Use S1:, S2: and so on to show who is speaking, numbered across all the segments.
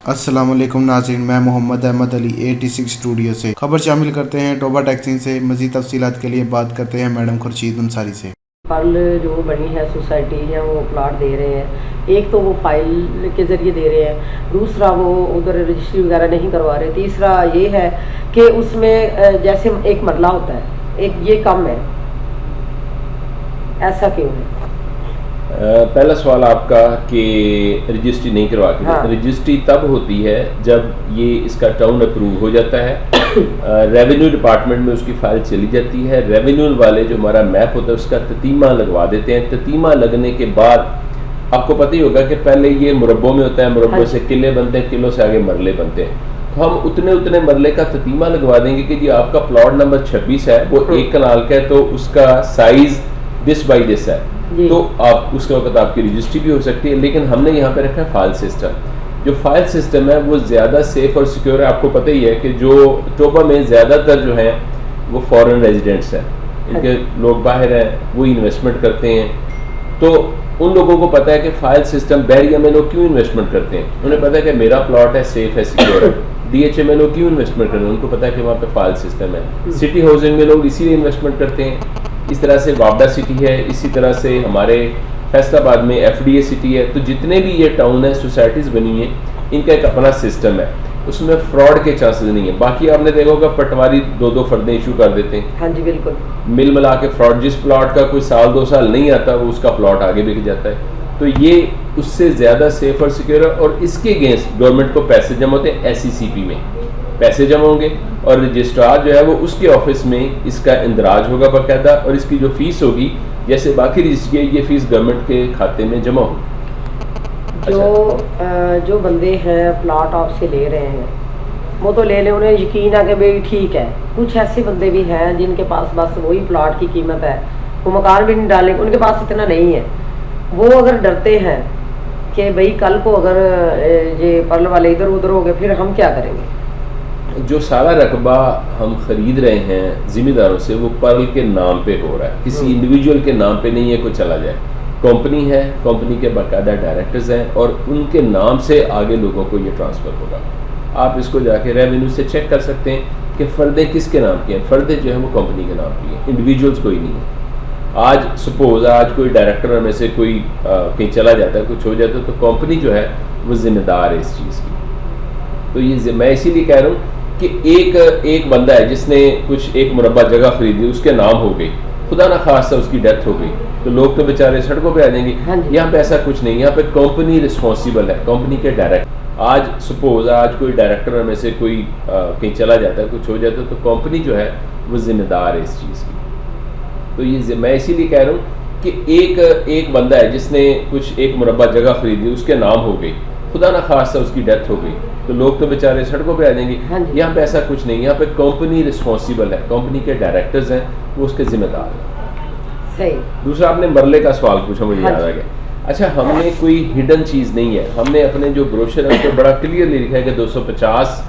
S1: अस्सलाम वालेकुम नाज़रीन, मैं मोहम्मद अहमद अली 86 स्टूडियो से खबर शामिल करते हैं टोबा टैक्सी से। मज़ीद तफसीलात के लिए बात करते हैं मैडम खुर्शीद अंसारी से।
S2: फाइल जो बनी है सोसाइटी या वो प्लाट दे रहे हैं, एक तो वो फाइल के ज़रिए दे रहे हैं, दूसरा वो उधर रजिस्ट्री वगैरह नहीं करवा रहे, तीसरा ये है कि उसमें जैसे एक मरला होता है, एक ये कम है, ऐसा क्यों है?
S3: पहला सवाल आपका कि रजिस्ट्री नहीं करवाती।
S2: हाँ।
S3: रजिस्ट्री तब होती है जब ये इसका टाउन अप्रूव हो जाता है। रेवेन्यू डिपार्टमेंट में उसकी फाइल चली जाती है। रेवेन्यू वाले जो हमारा मैप होता है उसका ततीमा लगवा देते हैं। ततीमा लगने के बाद आपको पता ही होगा कि पहले ये मुरब्बों में होता है, मुरब्बों से किले बनते हैं, किलों से आगे मरले बनते हैं। तो हम उतने मरले का ततीमा लगवा देंगे कि जी आपका प्लॉट नंबर 26 है, वो 1 कनाल का है, तो उसका साइज दिस बाई दिस है, तो आप उसके वक्त आपकी रजिस्ट्री भी हो सकती है। लेकिन हमने यहाँ पे रखा है फाइल सिस्टम। जो फाइल सिस्टम है वो ज़्यादा सेफ और सिक्योर है। आपको पता ही है कि जो टोबा में ज़्यादातर जो हैं वो फॉरेन रेजिडेंट्स हैं, इनके लोग बाहर हैं, वो इन्वेस्टमेंट करते हैं। तो उन लोगों को पता है कि फाइल सिस्टम, बहरिया में लोग क्यों इन्वेस्टमेंट करते हैं, उन्हें पता है कि मेरा प्लॉट है, सेफ है, सिक्योर है। DHA में लोग क्यों इन्वेस्टमेंट करते हैं, उनको पता है कि वहाँ पे फाइल सिस्टम है। सिटी हाउसिंग में लोग इसीलिए इन्वेस्टमेंट करते हैं। इस तरह से वापडा सिटी है, इसी तरह से हमारे फैसलाबाद में FDA सिटी है। तो जितने भी ये टाउन है, सोसाइटीज़ बनी हैं, इनका एक अपना सिस्टम है, उसमें फ्रॉड के चांसेस नहीं है। बाकी आपने देखा होगा पटवारी 2-2 फर्दें इशू कर देते हैं।
S2: हाँ जी, बिल्कुल।
S3: मिल मिला के फ्रॉड, जिस प्लॉट का कोई साल 2 साल नहीं आता वो उसका प्लॉट आगे बिक जाता है। तो ये उससे ज़्यादा सेफ और सिक्योर है। और इसके अगेंस्ट गवर्नमेंट को पैसे जमा होते हैं, SECP में पैसे जमा होंगे और रजिस्ट्रार जो है वो उसके ऑफिस में इसका इंदराज होगा बाकायदा, और इसकी जो फीस होगी जैसे बाकी रजिस्ट्री ये फीस गवर्नमेंट के खाते में जमा होगी।
S2: जो बंदे हैं प्लाट आपसे ले रहे हैं वो तो ले लें, उन्हें यकीन है कि भाई ठीक है। कुछ ऐसे बंदे भी हैं जिनके पास बस वही प्लाट की कीमत है, वो मकान भी नहीं डालेंगे, उनके पास इतना नहीं है। वो अगर डरते हैं कि भाई कल को अगर ये पर्ल वाले इधर उधर हो गए फिर हम क्या करेंगे।
S3: जो सारा रकबा हम खरीद रहे हैं जिम्मेदारों से, वो पर्ल के नाम पे हो रहा है, किसी इंडिविजुअल के नाम पे नहीं है कोई चला जाए। कंपनी है, कंपनी के बाकायदा डायरेक्टर्स हैं और उनके नाम से आगे लोगों को ये ट्रांसफ़र होगा। आप इसको जाके रेवेन्यू से चेक कर सकते हैं कि फ़र्दे किसके नाम की हैं। फ़र्दे जो है वो कंपनी के नाम की हैं, इंडिविजुअल्स कोई नहीं है। आज सपोज आज कोई डायरेक्टर में से कोई कहीं चला जाता है, कुछ हो जाता है, तो कंपनी जो है वो जिम्मेदार है इस चीज़ की। तो ये मैं इसीलिए कह रहा हूँ कि एक बंदा है जिसने कुछ एक मुरब्बा जगह खरीदी, उसके नाम हो गई, खुदा ना खास्ता उसकी डेथ हो गई, तो लोग तो बेचारे सड़कों पे आ जाएंगे। यहाँ पे ऐसा कुछ नहीं, यहाँ पे कंपनी रिस्पॉन्सिबल है, कंपनी के डायरेक्टर। आज सपोज आज कोई डायरेक्टर में से कोई कहीं चला जाता है, कुछ हो जाता है, तो कंपनी जो है वो जिम्मेदार है इस चीज़ की। तो ये मैं इसीलिए कह रहा हूँ कि एक बंदा है जिसने कुछ एक मुरब्बा जगह खरीदी, उसके नाम हो गई, खुदा ना खास्ता उसकी डेथ हो गई, तो लोग तो बेचारे सड़कों पे आ जाएंगे। यहाँ पे ऐसा कुछ नहीं, यहाँ पे कंपनी रिस्पॉन्सिबल है, कंपनी के डायरेक्टर्स हैं, वो उसके जिम्मेदार हैं।
S2: सही। दूसरा
S3: आपने मरले का सवाल पूछा, मुझे याद आ गया। अच्छा, हमने कोई हिडन चीज़ नहीं है, हमने अपने जो ब्रोशर है उस पर बड़ा क्लियरली लिखा है कि 250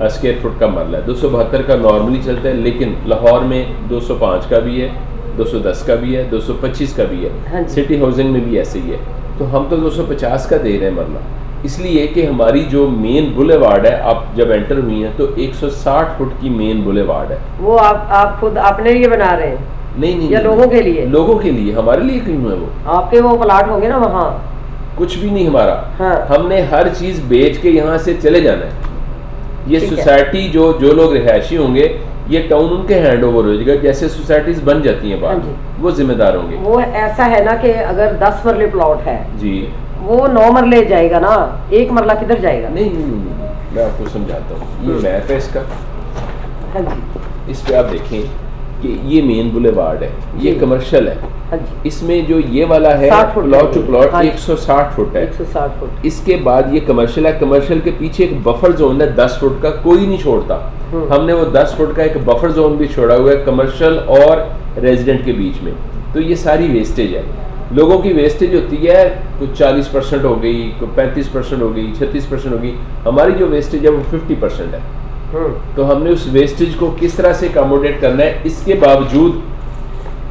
S3: स्क्वायर फुट का मरला है। 272 का नॉर्मली चलता है, लेकिन लाहौर में 205 का भी है, 210 का भी है, 225 का भी है। सिटी हाउसिंग में भी ऐसे ही है। तो हम तो 250 का दे रहे हैं मरला, इसलिए कि हमारी जो मेन बुलेवार्ड है, आप जब एंटर हुई हैं तो 160 फुट की मेन बुलेवार्ड है।
S2: वो आप खुद अपने लिए बना रहे हैं?
S3: नहीं,
S2: या लोगों के लिए?
S3: लोगों के लिए, हमारे लिए क्यों है वो?
S2: आपके वो प्लाट होंगे ना वहाँ?
S3: कुछ भी नहीं हमारा।
S2: हाँ।
S3: हमने हर चीज बेच के यहाँ से चले जाना है। ये सोसाइटी जो लोग रिहायशी होंगे, ये टाउन उनके हैंड ओवर हो जाएगा। जैसे सोसाइटीज बन जाती हैं बाद में, वो जिम्मेदार होंगे।
S2: वो ऐसा है ना कि अगर 10 मरले प्लॉट है
S3: जी,
S2: वो 9 मरले जाएगा ना, 1 मरला किधर जाएगा?
S3: नहीं, मैं आपको समझाता हूँ। ये मैप है इसका।
S2: हाँ जी।
S3: इस पे आप देखें कि ये मेन बुलेवार्ड है, ये कमर्शियल है।
S2: हाँ जी।
S3: इसमें जो ये वाला है प्लॉट टू प्लॉट 160 फुट है।
S2: 160 फुट।
S3: इसके बाद ये कमर्शियल है, कमर्शियल के पीछे एक बफर जोन है 10 फुट का, कोई नहीं छोड़ता। हमने वो 10 फुट का एक बफर जोन भी छोड़ा हुआ है कमर्शियल और रेजिडेंट के बीच में। तो ये सारी वेस्टेज है, लोगों की वेस्टेज होती है, कुछ 40% हो गई, कुछ 35% हो गई, 36% हो गई। हमारी जो वेस्टेज है वो 50% है। तो हमने उस वेस्टेज को किस तरह से अकोमोडेट करना है, इसके बावजूद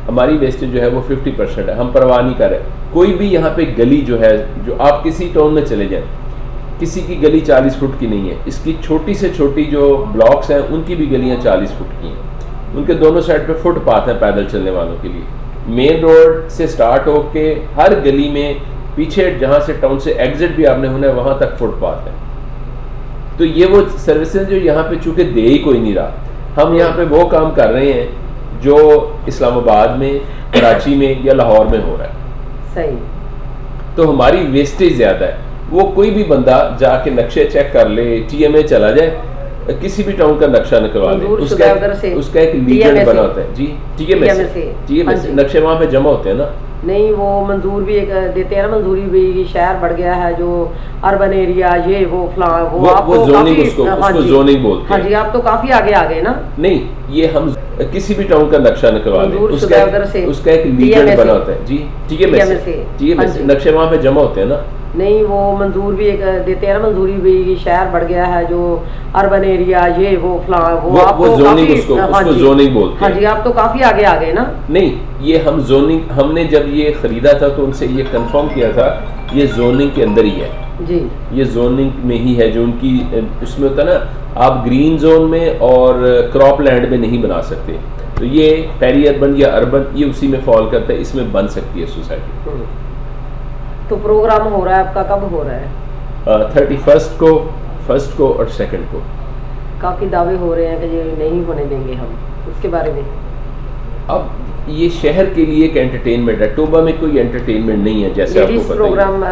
S3: हमारी वेस्टेज जो है वो 50% है, हम परवाह नहीं कर रहे। कोई भी यहाँ पे गली जो है, जो आप किसी टाउन में चले जाएं, किसी की गली 40 फुट की नहीं है, इसकी छोटी से छोटी जो ब्लॉक्स हैं उनकी भी गलियां 40 फुट की हैं। उनके दोनों साइड पे फुटपाथ हैं पैदल चलने वालों के लिए। मेन रोड से स्टार्ट होके हर गली में पीछे जहाँ से टाउन से एग्जिट भी आपने होना है वहाँ तक फुटपाथ है। तो ये वो सर्विसेज जो यहाँ पे चूंकि दे ही कोई नहीं रहा, हम यहाँ पे वो काम कर रहे हैं जो इस्लामाबाद में, कराची में या लाहौर में हो रहा है।
S2: सही।
S3: तो हमारी वेस्टेज ज़्यादा है। वो कोई भी बंदा जाके नक्शे चेक कर ले, TMA चला जाए, किसी भी टाउन का नक्शा निकलवा ले, उसका एक लीगल बना होता है जी। TMA से नक्शे वहाँ पे जमा होते हैं ना।
S2: नहीं, वो मंजूर भी एक देते हैं ना, मंजूरी भी शहर बढ़ गया है जो अर्बन एरिया, ये वो फलां
S3: वो जोनिंग, उसको जोनिंग बोलते हैं।
S2: हाँ जी, आप तो काफी आगे आ गए ना।
S3: नहीं, ये हम किसी भी टाउन का नक्शा निकलवा लें, उसका एक लीगल बना होता है जी। TMA से नक्शे वहाँ पे जमा होते हैं ना।
S2: नहीं, वो मंजूर भी एक देते हैं ना, मंजूरी भी शहर बढ़ गया है जो अर्बन एरिया, ये वो फलां
S3: वो जोनिंग, उसको जोनिंग बोलते हैं।
S2: हाँ जी, आप तो काफी आगे आ गए ना।
S3: नहीं, ये हम जोनिंग, हमने जब ये खरीदा था तो उनसे ये कंफर्म किया था ये जोनिंग के अंदर ही है
S2: जी। ये
S3: जोनिंग में ही है, जो उनकी उसमें होता है ना, आप ग्रीन जोन में और क्रॉप लैंड में नहीं बना सकते। तो ये पेरी अर्बन या अर्बन, ये उसी में फॉल करता है, इसमें बन सकती है सोसाइटी।
S2: तो प्रोग्राम हो रहा है आपका, कब हो रहा है?
S3: 31 को, 1 को और 2 को।
S2: काफी दावे हो रहे हैं कि ये नहीं होने देंगे हम, उसके बारे में।
S3: अब ये शहर के लिए एक एंटरटेनमेंट है, टोबा में कोई एंटरटेनमेंट नहीं है, जैसे आपको पता
S2: प्रोग्राम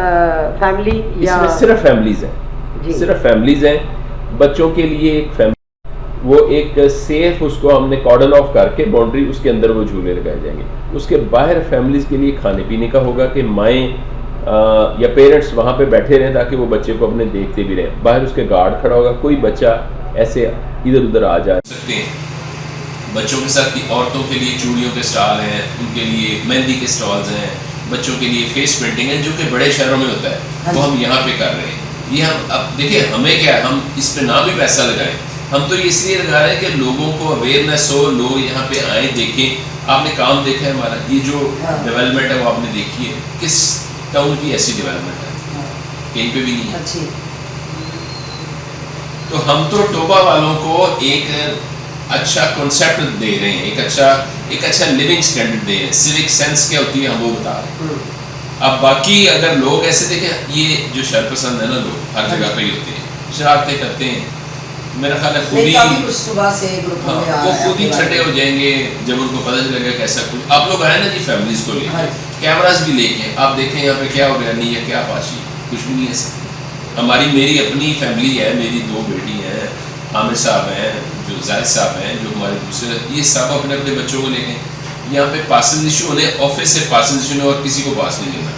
S2: फैमिली या
S3: इसमें सिर्फ फैमिलीज हैं, सिर्फ फैमिलीज हैं। बच्चों के लिए एक फैमिली, वो एक सेफ, उसको हमने कॉर्डन ऑफ करके बाउंड्री, उसके अंदर वो झूले लगाए जाएंगे। उसके बाहर फैमिलीज के लिए खाने पीने का होगा कि माएँ या पेरेंट्स वहाँ पे बैठे रहें ताकि वो बच्चे को अपने देखते भी रहें। बाहर उसके गार्ड खड़ा होगा, कोई बच्चा ऐसे इधर उधर आ जा सकते हैं। बच्चों के साथ औरतों के लिए चूड़ियों के स्टॉल हैं, उनके लिए मेहंदी के स्टॉल्स हैं, बच्चों के लिए फेस पेंटिंग है, जो कि बड़े शहरों में होता है, वो हम यहाँ पे कर रहे हैं। ये हम अब देखिए, हमें क्या है, हम इस पे ना भी पैसा लगाएं, हम तो इसलिए लगा रहे हैं कि लोगों को अवेयरनेस हो, लोग यहाँ पे आए, देखें। आपने काम देखा है हमारा, ये जो डेवलपमेंट है वो आपने देखी है, किस टाउन की ऐसी डेवलपमेंट है? कहीं पे भी नहीं है। तो हम तो टोबा वालों को एक अच्छा कॉन्सेप्ट दे रहे हैं, एक अच्छा लिविंग स्टैंडर्ड दे रहे हैं। सिविक सेंस क्या होती है हम वो बता रहे हैं। अब बाकी अगर लोग ऐसे देखें, ये जो शर पसंद है ना, लोग हर जगह पे ही होते हैं, शरारतें करते हैं, मेरा ख्याल है खुद ही वो खुद ही ठंडे हो जाएंगे जब उनको पता चलेगा कैसा कुछ। आप लोग आए ना जी फैमिलीज को लेकर, कैमरास भी लेके आप देखें यहाँ पे क्या हो रहा है, नहीं है क्या फाशी, कुछ भी नहीं है सर। मेरी अपनी फैमिली है, मेरी 2 बेटी हैं, आमिर साहब हैं, जो जाहिद साहब हैं, जो हमारे दूसरे, ये सब अपने अपने बच्चों को लेके यहाँ पे पासेज इशू होने, ऑफिस से पासेज इशू होने और किसी को पास नहीं लेना,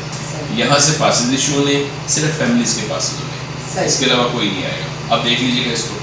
S3: यहाँ से पासेज इशू होने, सिर्फ फैमिलीज के पासेज होने, इसके अलावा कोई नहीं आएगा। आप देख लीजिएगा इसको।